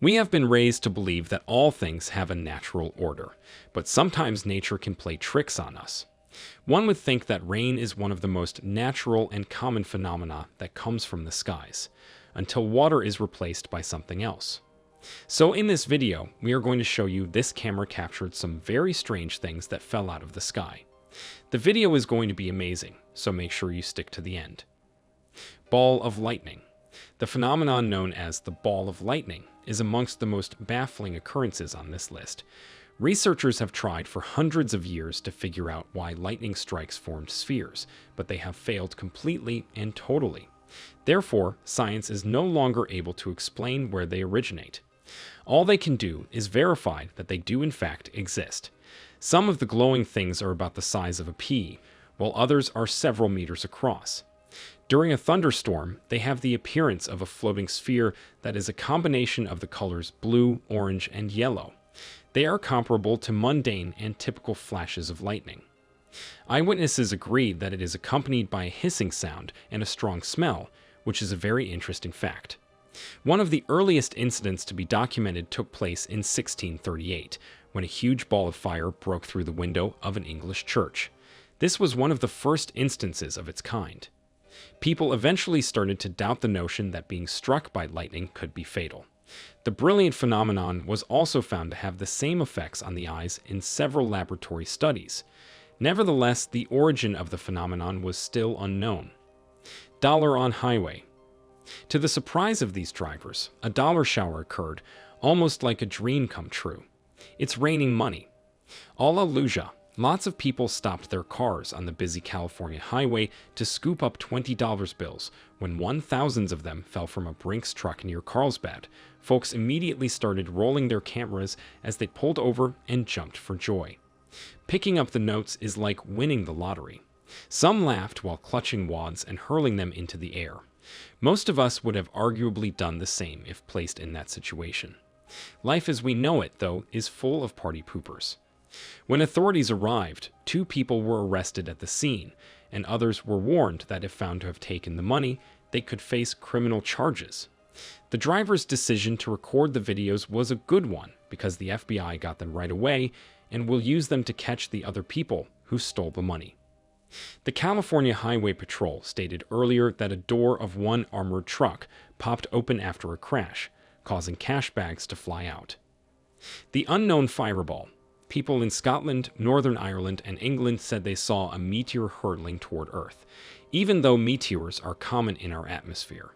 We have been raised to believe that all things have a natural order, but sometimes nature can play tricks on us. One would think that rain is one of the most natural and common phenomena that comes from the skies, until water is replaced by something else. So in this video, we are going to show you this camera captured some very strange things that fell out of the sky. The video is going to be amazing, so make sure you stick to the end. Ball of lightning. The phenomenon known as the ball of lightning is amongst the most baffling occurrences on this list. Researchers have tried for hundreds of years to figure out why lightning strikes formed spheres, but they have failed completely and totally. Therefore, science is no longer able to explain where they originate. All they can do is verify that they do in fact exist. Some of the glowing things are about the size of a pea, while others are several meters across. During a thunderstorm, they have the appearance of a floating sphere that is a combination of the colors blue, orange, and yellow. They are comparable to mundane and typical flashes of lightning. Eyewitnesses agreed that it is accompanied by a hissing sound and a strong smell, which is a very interesting fact. One of the earliest incidents to be documented took place in 1638, when a huge ball of fire broke through the window of an English church. This was one of the first instances of its kind. People eventually started to doubt the notion that being struck by lightning could be fatal. The brilliant phenomenon was also found to have the same effects on the eyes in several laboratory studies. Nevertheless, the origin of the phenomenon was still unknown. Dollar on highway. To the surprise of these drivers, a dollar shower occurred, almost like a dream come true. It's raining money. Alleluia. Lots of people stopped their cars on the busy California highway to scoop up $20 bills. When thousands of them fell from a Brinks truck near Carlsbad, folks immediately started rolling their cameras as they pulled over and jumped for joy. Picking up the notes is like winning the lottery. Some laughed while clutching wads and hurling them into the air. Most of us would have arguably done the same if placed in that situation. Life as we know it, though, is full of party poopers. When authorities arrived, 2 people were arrested at the scene, and others were warned that if found to have taken the money, they could face criminal charges. The driver's decision to record the videos was a good one because the FBI got them right away and will use them to catch the other people who stole the money. The California Highway Patrol stated earlier that a door of one armored truck popped open after a crash, causing cash bags to fly out. The unknown fireball. People in Scotland, Northern Ireland, and England said they saw a meteor hurtling toward Earth, even though meteors are common in our atmosphere.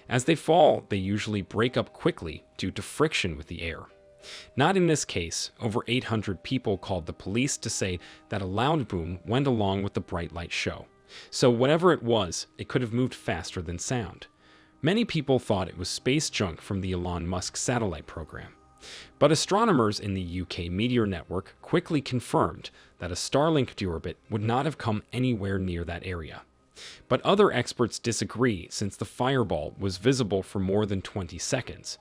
As they fall, they usually break up quickly due to friction with the air. Not in this case. Over 800 people called the police to say that a loud boom went along with the bright light show. So whatever it was, it could have moved faster than sound. Many people thought it was space junk from the Elon Musk satellite program. But astronomers in the UK Meteor Network quickly confirmed that a Starlink deorbit would not have come anywhere near that area. But other experts disagree since the fireball was visible for more than 20 seconds.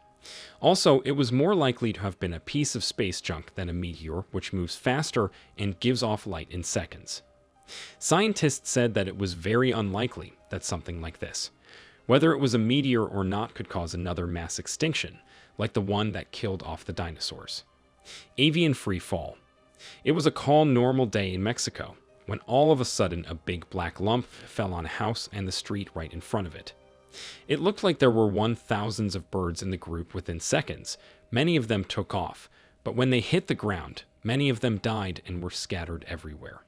Also, it was more likely to have been a piece of space junk than a meteor, which moves faster and gives off light in seconds. Scientists said that it was very unlikely that something like this, whether it was a meteor or not, could cause another mass extinction, like the one that killed off the dinosaurs. Avian free fall. It was a calm, normal day in Mexico, when all of a sudden a big black lump fell on a house and the street right in front of it. It looked like there were thousands of birds in the group within seconds. Many of them took off, but when they hit the ground, many of them died and were scattered everywhere.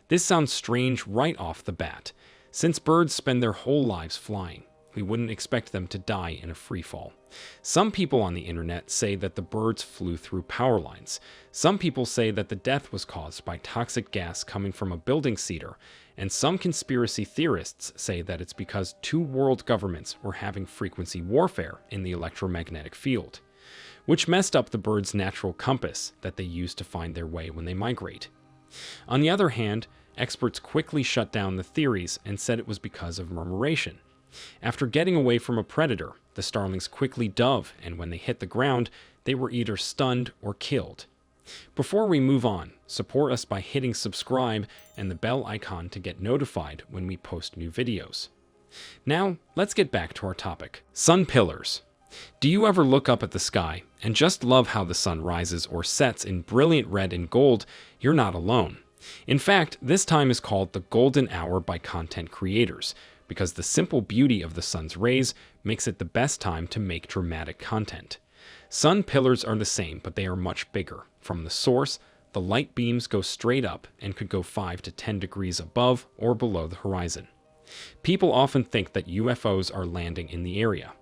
This sounds strange right off the bat. Since birds spend their whole lives flying, we wouldn't expect them to die in a free fall. Some people on the internet say that the birds flew through power lines. Some people say that the death was caused by toxic gas coming from a building cedar, and some conspiracy theorists say that it's because 2 world governments were having frequency warfare in the electromagnetic field, which messed up the birds' natural compass that they use to find their way when they migrate. On the other hand, experts quickly shut down the theories and said it was because of murmuration. After getting away from a predator, the starlings quickly dove, and when they hit the ground, they were either stunned or killed. Before we move on, support us by hitting subscribe and the bell icon to get notified when we post new videos. Now, let's get back to our topic. Sun pillars. Do you ever look up at the sky and just love how the sun rises or sets in brilliant red and gold? You're not alone. In fact, this time is called the golden hour by content creators, because the simple beauty of the sun's rays makes it the best time to make dramatic content. Sun pillars are the same, but they are much bigger. From the source, the light beams go straight up and could go 5 to 10 degrees above or below the horizon. People often think that UFOs are landing in the area,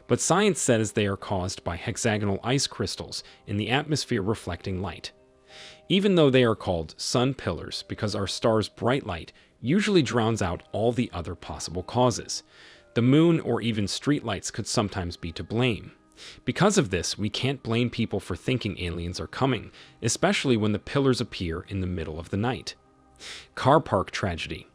but science says they are caused by hexagonal ice crystals in the atmosphere reflecting light. Even though they are called sun pillars because our star's bright light usually drowns out all the other possible causes, the moon or even streetlights could sometimes be to blame. Because of this, we can't blame people for thinking aliens are coming, especially when the pillars appear in the middle of the night. Car park tragedy.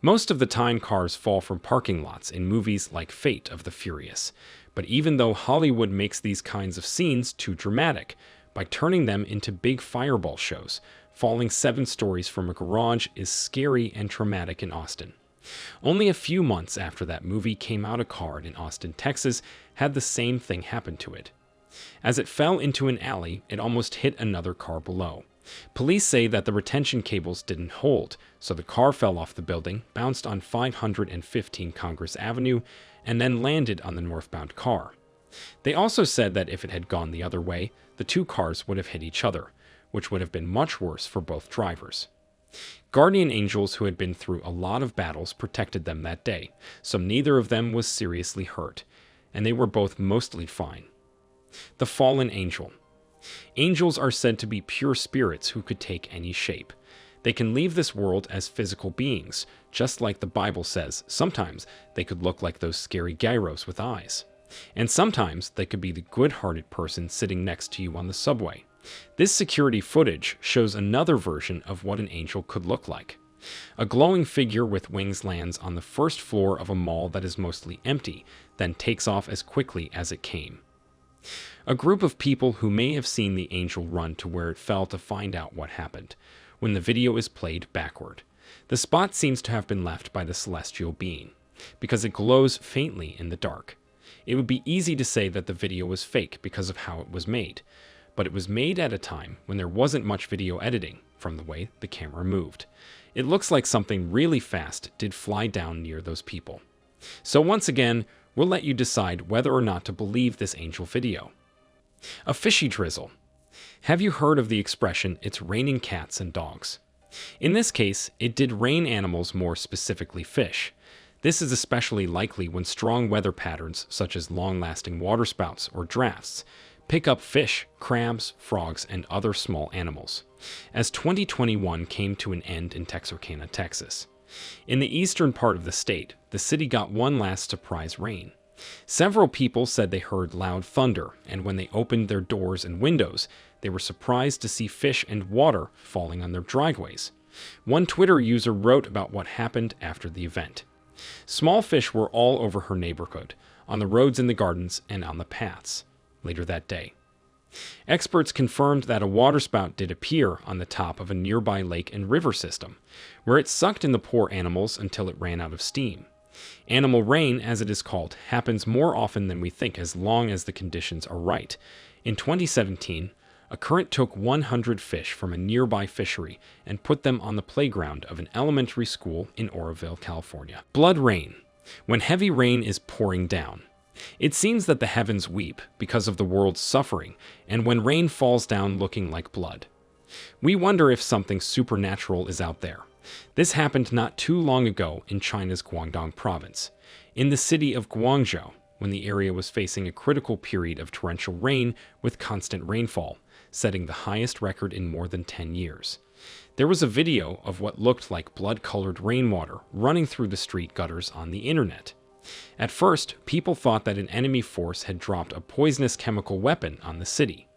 Most of the time, cars fall from parking lots in movies like Fate of the Furious. But even though Hollywood makes these kinds of scenes too dramatic, by turning them into big fireball shows, falling 7 stories from a garage is scary and traumatic in Austin. Only a few months after that movie came out, a car in Austin, Texas, had the same thing happen to it. As it fell into an alley, it almost hit another car below. Police say that the retention cables didn't hold, so the car fell off the building, bounced on 515 Congress Avenue, and then landed on the northbound car. They also said that if it had gone the other way, the 2 cars would have hit each other, which would have been much worse for both drivers. Guardian angels who had been through a lot of battles protected them that day, so neither of them was seriously hurt, and they were both mostly fine. The fallen angel. Angels are said to be pure spirits who could take any shape. They can leave this world as physical beings, just like the Bible says. Sometimes they could look like those scary gyros with eyes. And sometimes they could be the good-hearted person sitting next to you on the subway. This security footage shows another version of what an angel could look like. A glowing figure with wings lands on the first floor of a mall that is mostly empty, then takes off as quickly as it came. A group of people who may have seen the angel run to where it fell to find out what happened. When the video is played backward, the spot seems to have been left by the celestial being, because it glows faintly in the dark. It would be easy to say that the video was fake because of how it was made, but it was made at a time when there wasn't much video editing from the way the camera moved. It looks like something really fast did fly down near those people. So once again, we'll let you decide whether or not to believe this angel video. A fishy drizzle. Have you heard of the expression, "it's raining cats and dogs"? In this case, it did rain animals, more specifically fish. This is especially likely when strong weather patterns, such as long-lasting waterspouts or drafts, pick up fish, crabs, frogs, and other small animals. As 2021 came to an end in Texarkana, Texas. In the eastern part of the state, the city got one last surprise rain. Several people said they heard loud thunder, and when they opened their doors and windows, they were surprised to see fish and water falling on their driveways. One Twitter user wrote about what happened after the event. Small fish were all over her neighborhood, on the roads in the gardens, and on the paths. Later that day, experts confirmed that a waterspout did appear on the top of a nearby lake and river system, where it sucked in the poor animals until it ran out of steam. Animal rain, as it is called, happens more often than we think as long as the conditions are right. In 2017, a current took 100 fish from a nearby fishery and put them on the playground of an elementary school in Oroville, California. Blood rain. When heavy rain is pouring down, it seems that the heavens weep because of the world's suffering, and when rain falls down looking like blood, we wonder if something supernatural is out there. This happened not too long ago in China's Guangdong province, in the city of Guangzhou, when the area was facing a critical period of torrential rain with constant rainfall, setting the highest record in more than 10 years. There was a video of what looked like blood-colored rainwater running through the street gutters on the internet. At first, people thought that an enemy force had dropped a poisonous chemical weapon on the city.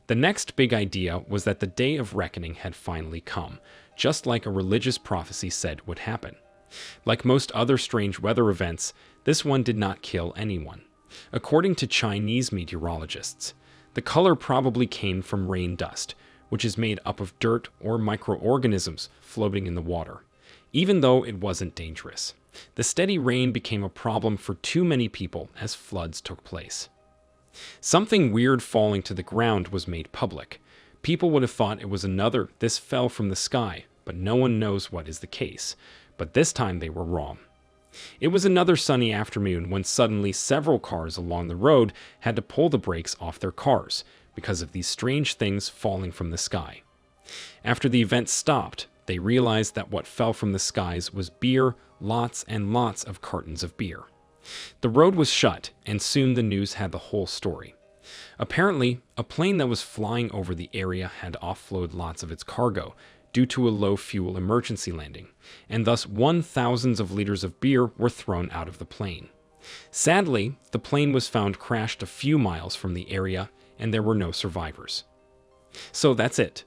The next big idea was that the day of reckoning had finally come, just like a religious prophecy said would happen. Like most other strange weather events, this one did not kill anyone. According to Chinese meteorologists, the color probably came from rain dust, which is made up of dirt or microorganisms floating in the water. Even though it wasn't dangerous, the steady rain became a problem for too many people as floods took place. Something weird falling to the ground was made public. People would have thought it was another "this fell from the sky," but no one knows what is the case. But this time they were wrong. It was another sunny afternoon when suddenly several cars along the road had to pull the brakes off their cars because of these strange things falling from the sky. After the event stopped, they realized that what fell from the skies was beer, lots and lots of cartons of beer. The road was shut, and soon the news had the whole story. Apparently, a plane that was flying over the area had offloaded lots of its cargo due to a low-fuel emergency landing, and thus thousands of liters of beer were thrown out of the plane. Sadly, the plane was found crashed a few miles from the area, and there were no survivors. So that's it.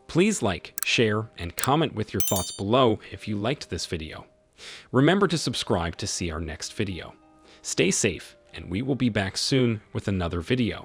Please like, share, and comment with your thoughts below if you liked this video. Remember to subscribe to see our next video. Stay safe, and we will be back soon with another video.